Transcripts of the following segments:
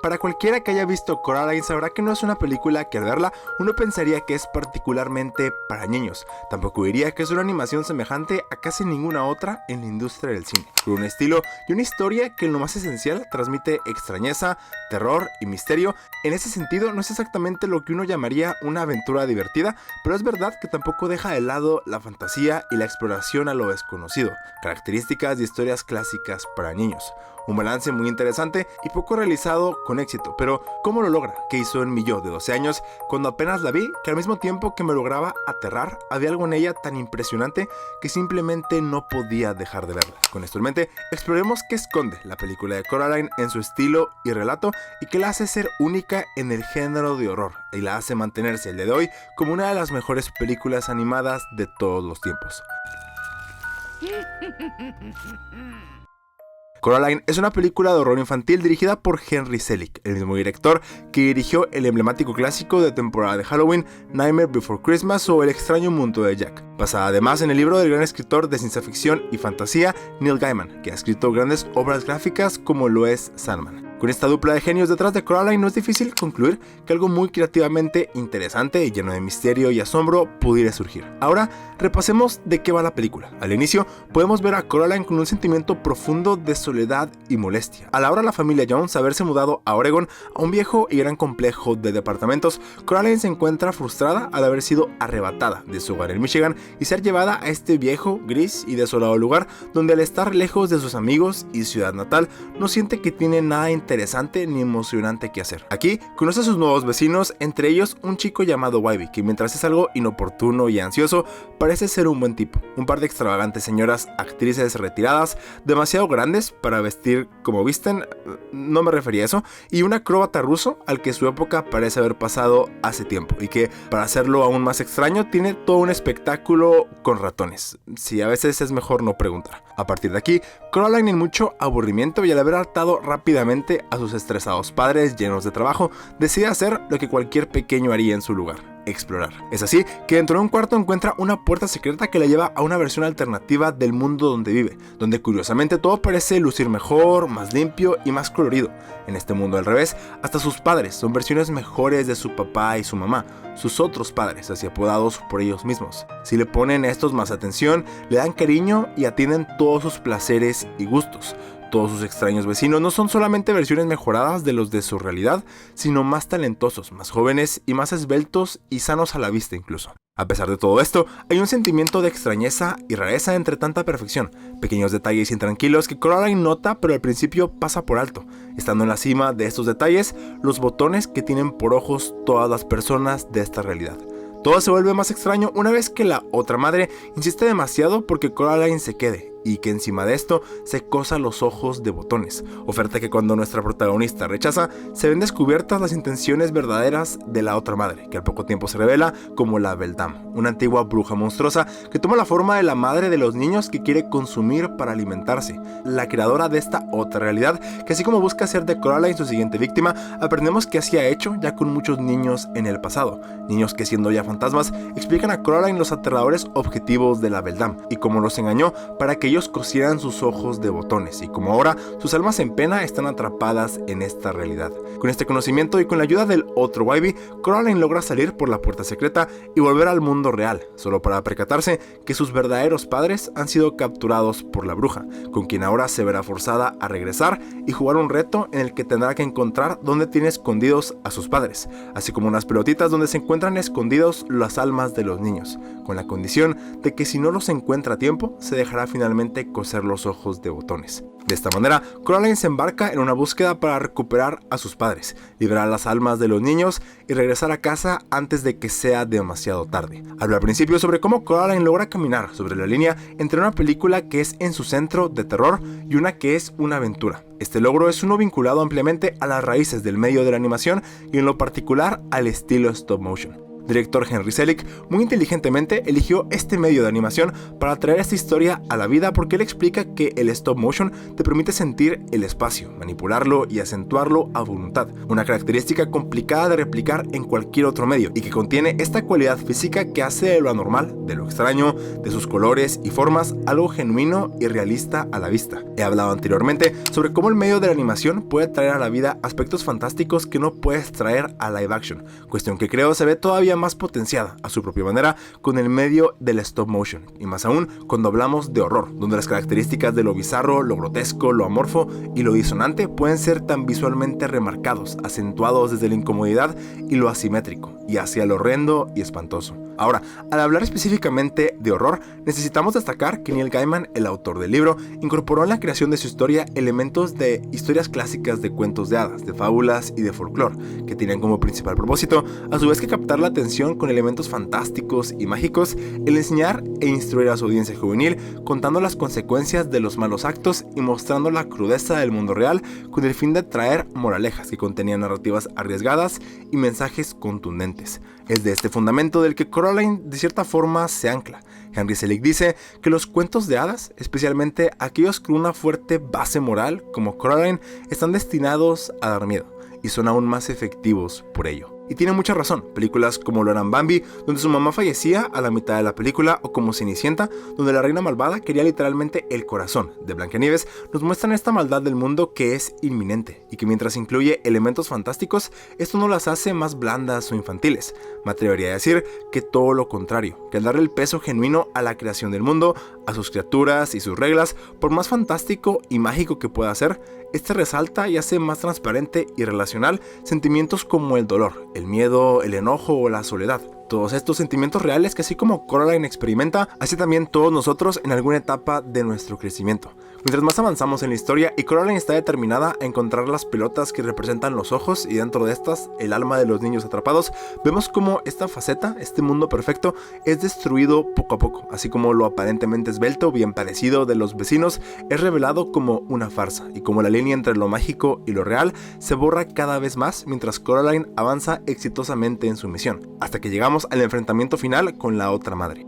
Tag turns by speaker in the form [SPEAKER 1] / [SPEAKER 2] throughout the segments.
[SPEAKER 1] Para cualquiera que haya visto Coraline sabrá que no es una película que al verla uno pensaría que es particularmente para niños. Tampoco diría que es una animación semejante a casi ninguna otra en la industria del cine, con un estilo y una historia que en lo más esencial transmite extrañeza, terror y misterio. En ese sentido no es exactamente lo que uno llamaría una aventura divertida, pero es verdad que tampoco deja de lado la fantasía y la exploración a lo desconocido, características de historias clásicas para niños. Un balance muy interesante y poco realizado con éxito, pero ¿cómo lo logra? ¿Qué hizo en mi yo de 12 años cuando apenas la vi? Que al mismo tiempo que me lograba aterrar, había algo en ella tan impresionante que simplemente no podía dejar de verla. Con esto en mente, exploremos qué esconde la película de Coraline en su estilo y relato y qué la hace ser única en el género de horror y la hace mantenerse el día de hoy como una de las mejores películas animadas de todos los tiempos. Coraline es una película de horror infantil dirigida por Henry Selick, el mismo director que dirigió el emblemático clásico de temporada de Halloween, Nightmare Before Christmas o El extraño mundo de Jack. Basada además en el libro del gran escritor de ciencia ficción y fantasía Neil Gaiman, que ha escrito grandes obras gráficas como lo es Sandman. Con esta dupla de genios detrás de Coraline no es difícil concluir que algo muy creativamente interesante y lleno de misterio y asombro pudiera surgir. Ahora repasemos de qué va la película. Al inicio podemos ver a Coraline con un sentimiento profundo de soledad y molestia. A la hora la familia Jones haberse mudado a Oregon, a un viejo y gran complejo de departamentos, Coraline se encuentra frustrada al haber sido arrebatada de su hogar en Michigan y ser llevada a este viejo, gris y desolado lugar donde al estar lejos de sus amigos y ciudad natal no siente que tiene nada interesante ni emocionante que hacer. Aquí conoce a sus nuevos vecinos, entre ellos un chico llamado Wybie, que mientras es algo inoportuno y ansioso, parece ser un buen tipo. Un par de extravagantes señoras actrices retiradas, demasiado grandes para vestir como visten, no me refería a eso, y un acróbata ruso al que su época parece haber pasado hace tiempo, y que, para hacerlo aún más extraño, tiene todo un espectáculo con ratones. Sí, a veces es mejor no preguntar. A partir de aquí, Coraline en mucho aburrimiento y al haber hartado rápidamente a sus estresados padres llenos de trabajo, decide hacer lo que cualquier pequeño haría en su lugar: explorar. Es así que dentro de un cuarto encuentra una puerta secreta que la lleva a una versión alternativa del mundo donde vive, donde curiosamente todo parece lucir mejor, más limpio y más colorido. En este mundo al revés, hasta sus padres son versiones mejores de su papá y su mamá, sus otros padres, así apodados por ellos mismos. Si le ponen a estos más atención, le dan cariño y atienden todos sus placeres y gustos. Todos sus extraños vecinos no son solamente versiones mejoradas de los de su realidad, sino más talentosos, más jóvenes y más esbeltos y sanos a la vista incluso. A pesar de todo esto, hay un sentimiento de extrañeza y rareza entre tanta perfección, pequeños detalles intranquilos que Coraline nota pero al principio pasa por alto, estando en la cima de estos detalles los botones que tienen por ojos todas las personas de esta realidad. Todo se vuelve más extraño una vez que la otra madre insiste demasiado porque Coraline se quede, y que encima de esto se cosa los ojos de botones, oferta que cuando nuestra protagonista rechaza, se ven descubiertas las intenciones verdaderas de la otra madre, que al poco tiempo se revela como la Beldam, una antigua bruja monstruosa que toma la forma de la madre de los niños que quiere consumir para alimentarse, la creadora de esta otra realidad, que así como busca hacer de Coraline su siguiente víctima, aprendemos que así ha hecho ya con muchos niños en el pasado, niños que siendo ya fantasmas, explican a Coraline los aterradores objetivos de la Beldam, y cómo los engañó para que ellos cosieran sus ojos de botones, y como ahora sus almas en pena están atrapadas en esta realidad. Con este conocimiento y con la ayuda del otro Wybie, Coraline logra salir por la puerta secreta y volver al mundo real, solo para percatarse que sus verdaderos padres han sido capturados por la bruja, con quien ahora se verá forzada a regresar y jugar un reto en el que tendrá que encontrar dónde tiene escondidos a sus padres, así como unas pelotitas donde se encuentran escondidos las almas de los niños, con la condición de que si no los encuentra a tiempo, se dejará finalmente coser los ojos de botones. De esta manera, Coraline se embarca en una búsqueda para recuperar a sus padres, liberar las almas de los niños y regresar a casa antes de que sea demasiado tarde. Hablo al principio sobre cómo Coraline logra caminar sobre la línea entre una película que es en su centro de terror y una que es una aventura. Este logro es uno vinculado ampliamente a las raíces del medio de la animación y en lo particular al estilo stop motion. Director Henry Selick muy inteligentemente eligió este medio de animación para traer esta historia a la vida porque él explica que el stop motion te permite sentir el espacio, manipularlo y acentuarlo a voluntad, una característica complicada de replicar en cualquier otro medio y que contiene esta cualidad física que hace de lo anormal, de lo extraño, de sus colores y formas algo genuino y realista a la vista. He hablado anteriormente sobre cómo el medio de la animación puede traer a la vida aspectos fantásticos que no puedes traer a live action, cuestión que creo se ve todavía más potenciada a su propia manera con el medio del stop motion, y más aún cuando hablamos de horror, donde las características de lo bizarro, lo grotesco, lo amorfo y lo disonante pueden ser tan visualmente remarcados, acentuados desde la incomodidad y lo asimétrico, y hacia lo horrendo y espantoso. Ahora, al hablar específicamente de horror, necesitamos destacar que Neil Gaiman, el autor del libro, incorporó en la creación de su historia elementos de historias clásicas de cuentos de hadas, de fábulas y de folclore, que tenían como principal propósito, a su vez que captar la atención con elementos fantásticos y mágicos, el enseñar e instruir a su audiencia juvenil, contando las consecuencias de los malos actos y mostrando la crudeza del mundo real, con el fin de traer moralejas que contenían narrativas arriesgadas y mensajes contundentes. Es de este fundamento del que Coraline de cierta forma se ancla. Henry Selick dice que los cuentos de hadas, especialmente aquellos con una fuerte base moral como Coraline, están destinados a dar miedo y son aún más efectivos por ello. Y tiene mucha razón. Películas como lo eran Bambi, donde su mamá fallecía a la mitad de la película, o como Cenicienta, donde la reina malvada quería literalmente el corazón de Blancanieves, nos muestran esta maldad del mundo que es inminente, y que mientras incluye elementos fantásticos, esto no las hace más blandas o infantiles. Me atrevería a decir que todo lo contrario, que al darle el peso genuino a la creación del mundo, a sus criaturas y sus reglas, por más fantástico y mágico que pueda ser, este resalta y hace más transparente y relacional sentimientos como el dolor, el miedo, el enojo o la soledad. Todos estos sentimientos reales que así como Coraline experimenta, así también todos nosotros en alguna etapa de nuestro crecimiento. Mientras más avanzamos en la historia y Coraline está determinada a encontrar las pelotas que representan los ojos y dentro de estas el alma de los niños atrapados, vemos como esta faceta, este mundo perfecto, es destruido poco a poco, así como lo aparentemente esbelto, bien parecido de los vecinos, es revelado como una farsa y como la línea entre lo mágico y lo real se borra cada vez más mientras Coraline avanza exitosamente en su misión, hasta que llegamos al enfrentamiento final con la otra madre.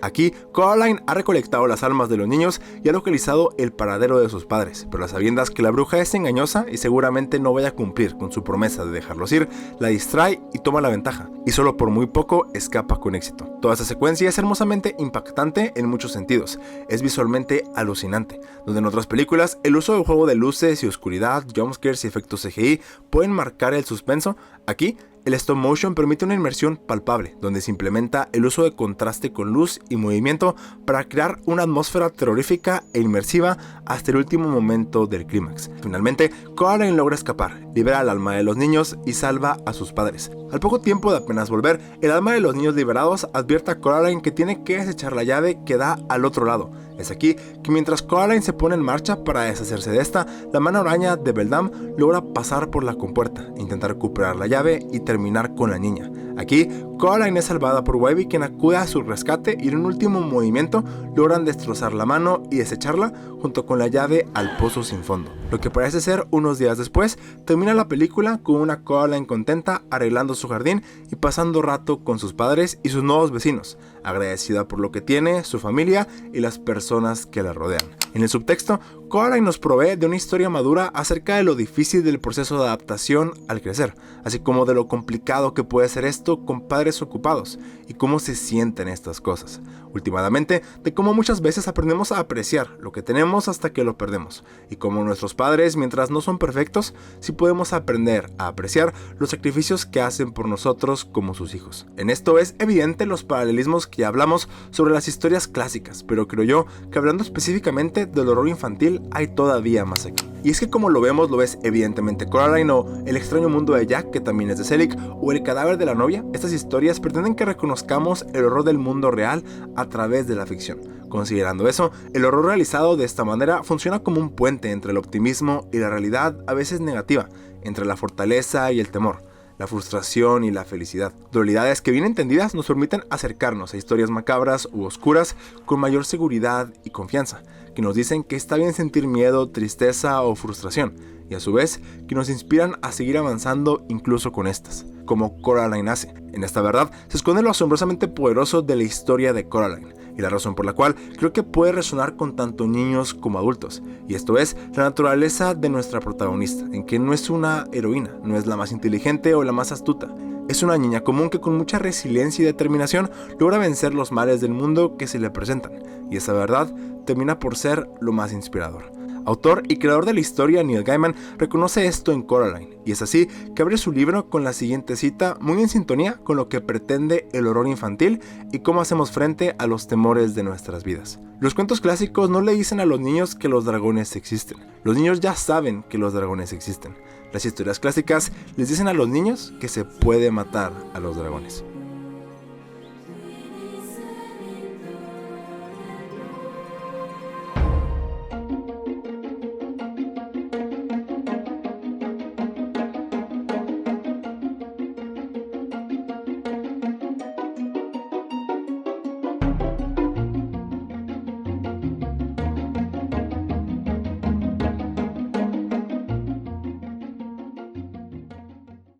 [SPEAKER 1] Aquí, Coraline ha recolectado las almas de los niños y ha localizado el paradero de sus padres, pero a sabiendas que la bruja es engañosa y seguramente no vaya a cumplir con su promesa de dejarlos ir, la distrae y toma la ventaja, y solo por muy poco escapa con éxito. Toda esta secuencia es hermosamente impactante en muchos sentidos, es visualmente alucinante, donde en otras películas el uso del juego de luces y oscuridad, jumpscares y efectos CGI pueden marcar el suspenso, aquí el stop motion permite una inmersión palpable, donde se implementa el uso de contraste con luz y movimiento para crear una atmósfera terrorífica e inmersiva hasta el último momento del clímax. Finalmente, Coraline logra escapar, libera el alma de los niños y salva a sus padres. Al poco tiempo de apenas volver, el alma de los niños liberados advierte a Coraline que tiene que desechar la llave que da al otro lado. Es aquí que mientras Coraline se pone en marcha para deshacerse de esta, la mano araña de Beldam logra pasar por la compuerta, intentar recuperar la llave y terminar con la niña. Aquí, Coraline es salvada por Webby, quien acude a su rescate y en un último movimiento logran destrozar la mano y desecharla junto con la llave al pozo sin fondo. Lo que parece ser unos días después, termina la película con una Coraline contenta arreglando su jardín y pasando rato con sus padres y sus nuevos vecinos, agradecida por lo que tiene, su familia y las personas que la rodean. En el subtexto, Coraline nos provee de una historia madura acerca de lo difícil del proceso de adaptación al crecer, así como de lo complicado que puede ser esto con padres ocupados y cómo se sienten estas cosas. Últimamente, de cómo muchas veces aprendemos a apreciar lo que tenemos hasta que lo perdemos, y cómo nuestros padres, mientras no son perfectos, sí podemos aprender a apreciar los sacrificios que hacen por nosotros como sus hijos. En esto es evidente los paralelismos que ya hablamos sobre las historias clásicas, pero creo yo que hablando específicamente del horror infantil hay todavía más aquí. Y es que como lo vemos, lo ves evidentemente Coraline o El extraño mundo de Jack, que también es de Selick, o El cadáver de la novia. Estas historias pretenden que reconozcamos el horror del mundo real a través de la ficción. Considerando eso, el horror realizado de esta manera funciona como un puente entre el optimismo y la realidad a veces negativa, entre la fortaleza y el temor, la frustración y la felicidad. Dualidades que bien entendidas nos permiten acercarnos a historias macabras u oscuras con mayor seguridad y confianza, que nos dicen que está bien sentir miedo, tristeza o frustración, y a su vez que nos inspiran a seguir avanzando incluso con estas. como Coraline hace. En esta verdad se esconde lo asombrosamente poderoso de la historia de Coraline, y la razón por la cual creo que puede resonar con tanto niños como adultos, y esto es la naturaleza de nuestra protagonista, en que no es una heroína, no es la más inteligente o la más astuta. Es una niña común que con mucha resiliencia y determinación logra vencer los males del mundo que se le presentan, y esa verdad termina por ser lo más inspirador. Autor y creador de la historia, Neil Gaiman reconoce esto en Coraline, y es así que abre su libro con la siguiente cita, muy en sintonía con lo que pretende el horror infantil y cómo hacemos frente a los temores de nuestras vidas. Los cuentos clásicos no le dicen a los niños que los dragones existen. Los niños ya saben que los dragones existen. Las historias clásicas les dicen a los niños que se puede matar a los dragones.